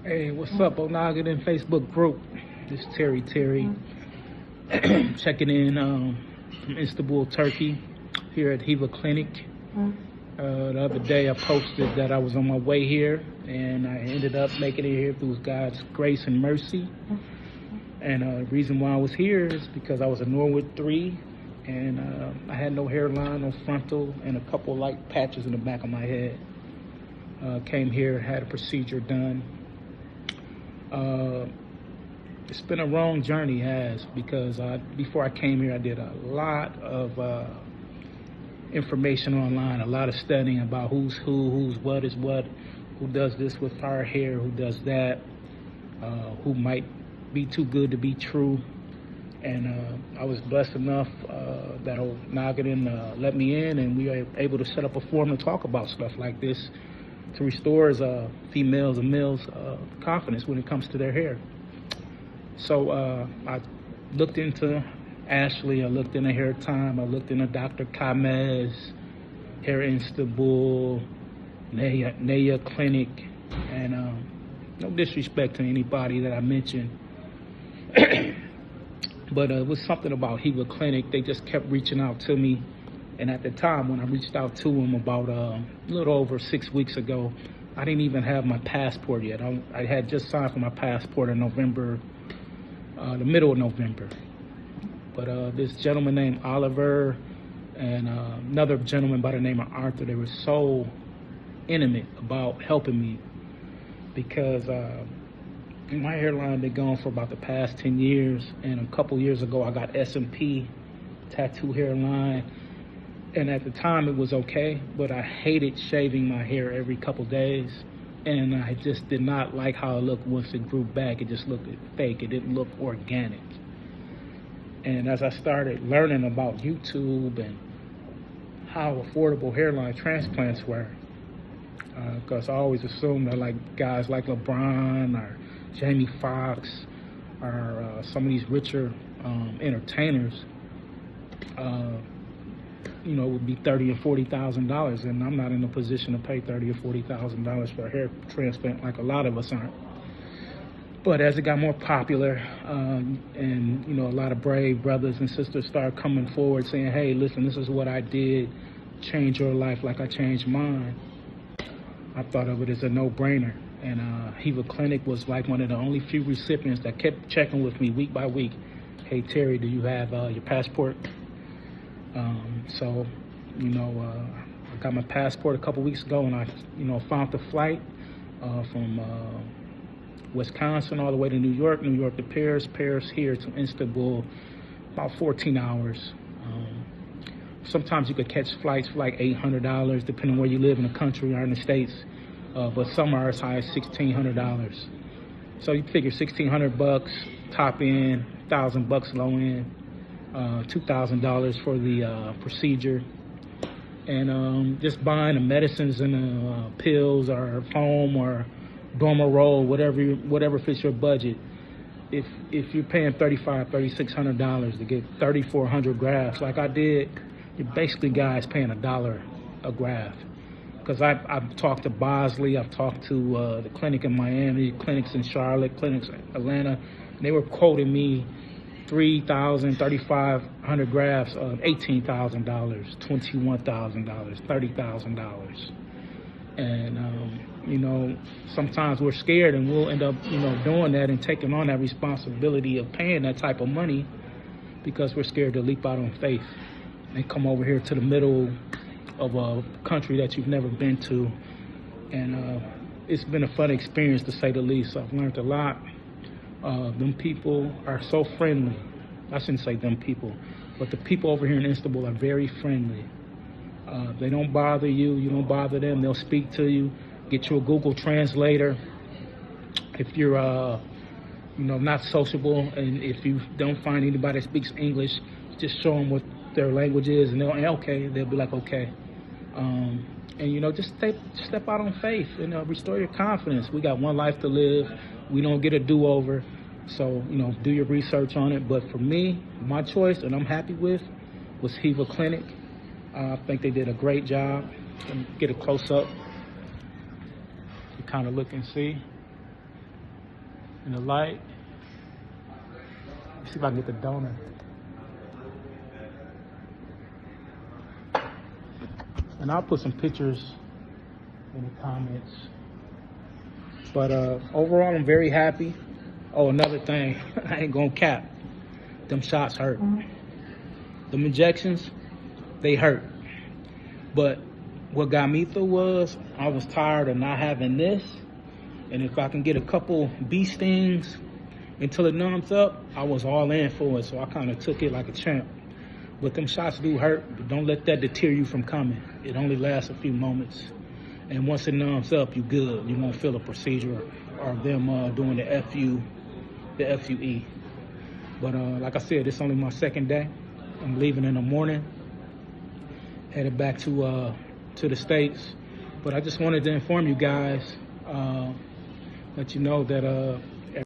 Hey, what's up, Onagadin Facebook group? This is Terry. Checking in from Istanbul, Turkey, here at Heva Clinic. The other day I posted that I was on my way here, and I ended up making it here through God's grace and mercy. And the reason why I was here is because I was a Norwood 3, and I had no hairline, no frontal, and a couple light patches in the back of my head. Came here, had a procedure done. It's been a wrong journey, because before I came here, I did a lot of information online, a lot of studying about who's what is what, who does this with our hair, who does that, who might be too good to be true. And I was blessed enough that Onagadin let me in, and we were able to set up a forum to talk about stuff like this, to restore females and males' confidence when it comes to their hair. So I looked into Ashley, I looked into Hair Time, I looked into Dr. Kamez, Hair Istanbul, Heva Clinic, and no disrespect to anybody that I mentioned, but it was something about Heva Clinic. They just kept reaching out to me. And at the time when I reached out to him about a little over 6 weeks ago, I didn't even have my passport yet. I had just signed for my passport in November, the middle of November. But this gentleman named Oliver and another gentleman by the name of Arthur, they were so intimate about helping me, because my hairline been gone for about the past 10 years. And a couple years ago, I got S&P, tattoo hairline. And at the time it was okay, but I hated shaving my hair every couple days. And I just did not like how it looked once it grew back. It just looked fake. It didn't look organic. And as I started learning about YouTube and how affordable hairline transplants were, because I always assumed that like guys like LeBron or Jamie Foxx or some of these richer entertainers, would be $30,000 and $40,000, and I'm not in a position to pay $30,000 or $40,000 for a hair transplant like a lot of us aren't. But as it got more popular, and a lot of brave brothers and sisters started coming forward saying, "Hey, listen, this is what I did. Change your life like I changed mine." I thought of it as a no-brainer, and Heva Clinic was like one of the only few recipients that kept checking with me week by week. "Hey Terry, do you have your passport?" So, I got my passport a couple weeks ago, and I, found the flight from Wisconsin all the way to New York to Paris, Paris here to Istanbul, about 14 hours. Sometimes you could catch flights for like $800, depending on where you live in the country or in the States, but some are as high as $1,600. So you figure $1,600 top end, $1,000 low end. $2,000 for the procedure, and just buying the medicines and the pills or foam or Dormarol, whatever fits your budget. If you're paying $3,600 to get 3,400 grafts like I did, you're basically guys paying $1 a graft. Because I've talked to Bosley, I've talked to the clinic in Miami, clinics in Charlotte, clinics in Atlanta, and they were quoting me 3,000, 3,500 grafts of $18,000, $21,000, $30,000. And, sometimes we're scared, and we'll end up, doing that and taking on that responsibility of paying that type of money because we're scared to leap out on faith and come over here to the middle of a country that you've never been to. And it's been a fun experience, to say the least. I've learned a lot. Them people are so friendly. I shouldn't say them people, but the people over here in Istanbul are very friendly. They don't bother you. You don't bother them. They'll speak to you. Get you a Google translator. If you're, not sociable, and if you don't find anybody that speaks English, just show them what their language is, and they'll be like, okay. And just step out on faith and restore your confidence. We got one life to live. We don't get a do-over. So, do your research on it. But for me, my choice, and I'm happy with, was Heva Clinic. I think they did a great job. Get a close-up. You kind of look and see. in the light. Let's see if I can get the donor. And I'll put some pictures in the comments. But overall, I'm very happy. Oh, another thing, I ain't gonna cap. Them shots hurt. Them injections, they hurt. But what got me through was I was tired of not having this. And if I can get a couple bee stings until it numbs up, I was all in for it. So I kind of took it like a champ. But them shots do hurt, but don't let that deter you from coming. It only lasts a few moments. And once it numbs up, you good. You won't feel a procedure or them doing the FUE. But like I said, it's only my second day. I'm leaving in the morning, headed back to the States. But I just wanted to inform you guys, let you know that